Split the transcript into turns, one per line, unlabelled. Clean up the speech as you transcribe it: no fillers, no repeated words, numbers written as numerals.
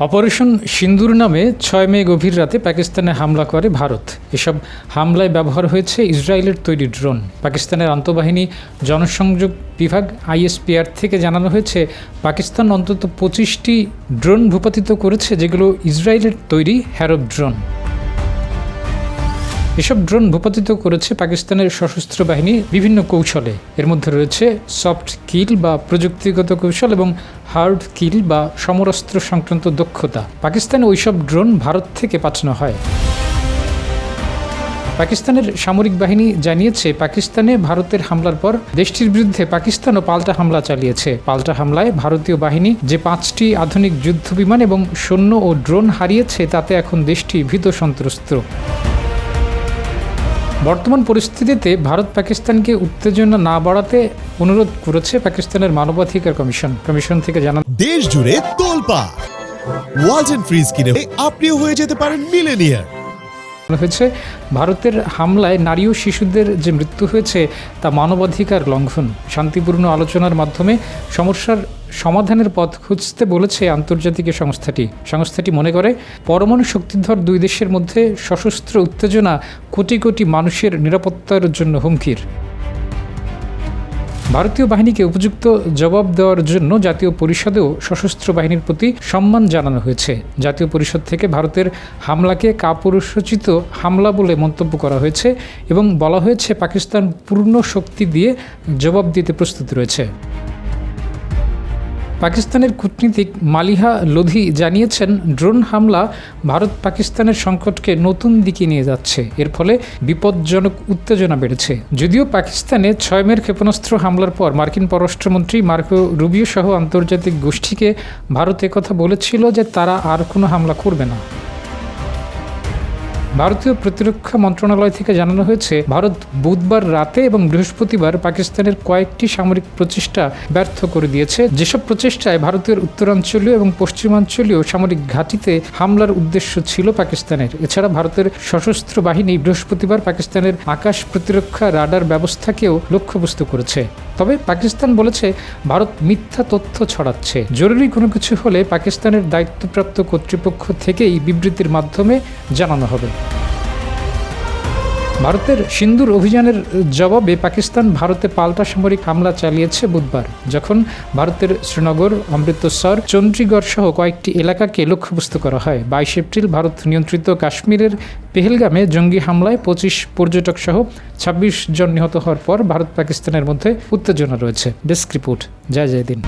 Operation সিন্দুর নামে ৬ মে গভীর রাতে পাকিস্তানে হামলা করে ভারত। এসব হামলায় ব্যবহার হয়েছে ইসরায়েলের তৈরি ড্রোন। পাকিস্তানের আন্তঃবাহিনী জনসংযোগ বিভাগ ISPR থেকে জানানো হয়েছে, পাকিস্তান অন্তত 25টি ড্রোন ভূপাতিত করেছে, যেগুলো ইসরায়েলের তৈরি হ্যারব ড্রোন। এসব ড্রোন ভূপাতিত করেছে পাকিস্তানের সশস্ত্র বাহিনী বিভিন্ন কৌশলে। এর মধ্যে রয়েছে সফট কিল বা প্রযুক্তিগত কৌশল এবং হার্ড কিল বা সমরাস্ত্র সংক্রান্ত দক্ষতা। পাকিস্তানে ওইসব ড্রোন ভারত থেকে পাঠানো হয়। পাকিস্তানের সামরিক বাহিনী জানিয়েছে, পাকিস্তানে ভারতের হামলার পর দেশটির বিরুদ্ধে পাকিস্তানও পাল্টা হামলা চালিয়েছে। পাল্টা হামলায় ভারতীয় বাহিনী যে 5টি আধুনিক যুদ্ধবিমান এবং সৈন্য ও ড্রোন হারিয়েছে, তাতে এখন দেশটি ভীত সন্ত্রস্ত। বর্তমান পরিস্থিতিতে ভারত পাকিস্তানকে উত্তেজনা না বাড়াতে অনুরোধ করেছে পাকিস্তানের মানবাধিকার কমিশন থেকে জানানো
দেশ জুড়ে তোলপাড় ওয়ালটন ফ্রিজ কিনে আপনিও হয়ে যেতে পারেন মিলেনিয়ার।
হয়েছে, ভারতের হামলায় নারী ও শিশুদের যে মৃত্যু হয়েছে তা মানবাধিকার লঙ্ঘন। শান্তিপূর্ণ আলোচনার মাধ্যমে সমস্যার সমাধানের পথ খুঁজতে বলেছে আন্তর্জাতিক সংস্থাটি মনে করে, পরমাণু শক্তিধর দুই দেশের মধ্যে সশস্ত্র উত্তেজনা কোটি কোটি মানুষের নিরাপত্তার জন্য হুমকির। ভারতীয় বাহিনীকে উপযুক্ত জবাব দেওয়ার জন্য জাতীয় পরিষদেও সশস্ত্র বাহিনীর প্রতি সম্মান জানানো হয়েছে। জাতীয় পরিষদ থেকে ভারতের হামলাকে কাপুরুষোচিত হামলা বলে মন্তব্য করা হয়েছে এবং বলা হয়েছে, পাকিস্তান পূর্ণ শক্তি দিয়ে জবাব দিতে প্রস্তুত রয়েছে। পাকিস্তানের কূটনীতিক মালিহা লোধি জানিয়েছেন, ড্রোন হামলা ভারত পাকিস্তানের সংকটকে নতুন দিকে নিয়ে যাচ্ছে। এর ফলে বিপজ্জনক উত্তেজনা বেড়েছে। যদিও পাকিস্তানে 6 মের ক্ষেপণাস্ত্র হামলার পর মার্কিন পররাষ্ট্রমন্ত্রী মার্কো রুবিও সহ আন্তর্জাতিক গোষ্ঠীকে ভারত একথা বলেছিল যে তারা আর কোনো হামলা করবে না। ভারতীয় প্রতিরক্ষা মন্ত্রণালয় থেকে জানানো হয়েছে, ভারত বুধবার রাতে এবং বৃহস্পতিবার পাকিস্তানের কয়েকটি সামরিক প্রচেষ্টা ব্যর্থ করে দিয়েছে। যেসব প্রচেষ্টায় ভারতের উত্তরাঞ্চলীয় এবং পশ্চিমাঞ্চলীয় সামরিক ঘাঁটিতে হামলার উদ্দেশ্য ছিল পাকিস্তানের। এছাড়া ভারতের সশস্ত্র বাহিনী বৃহস্পতিবার পাকিস্তানের আকাশ প্রতিরক্ষা রাডার ব্যবস্থাকেও লক্ষ্যবস্তু করেছে। তবে পাকিস্তান বলেছে, ভারত মিথ্যা তথ্য ছড়াচ্ছে। জরুরি কোনো কিছু হলে পাকিস্তানের দায়িত্বপ্রাপ্ত কর্তৃপক্ষ থেকেই বিবৃতির মাধ্যমে জানানো হবে। ভারতের সিন্দুর অভিযানের জবাবে পাকিস্তান ভারতে পাল্টা সামরিক হামলা চালিয়েছে বুধবার, যখন ভারতের শ্রীনগর, অমৃতসর, চণ্ডীগড় সহ কয়েকটি এলাকাকে লক্ষ্যবস্তু করা হয়। 22 এপ্রিল ভারত নিয়ন্ত্রিত কাশ্মীরের পেহেলগামে জঙ্গি হামলায় 25 পর্যটক সহ 26 জন নিহত হওয়ার পর ভারত পাকিস্তানের মধ্যে উত্তেজনা রয়েছে। ডেস্ক রিপোর্ট, জয় দিন।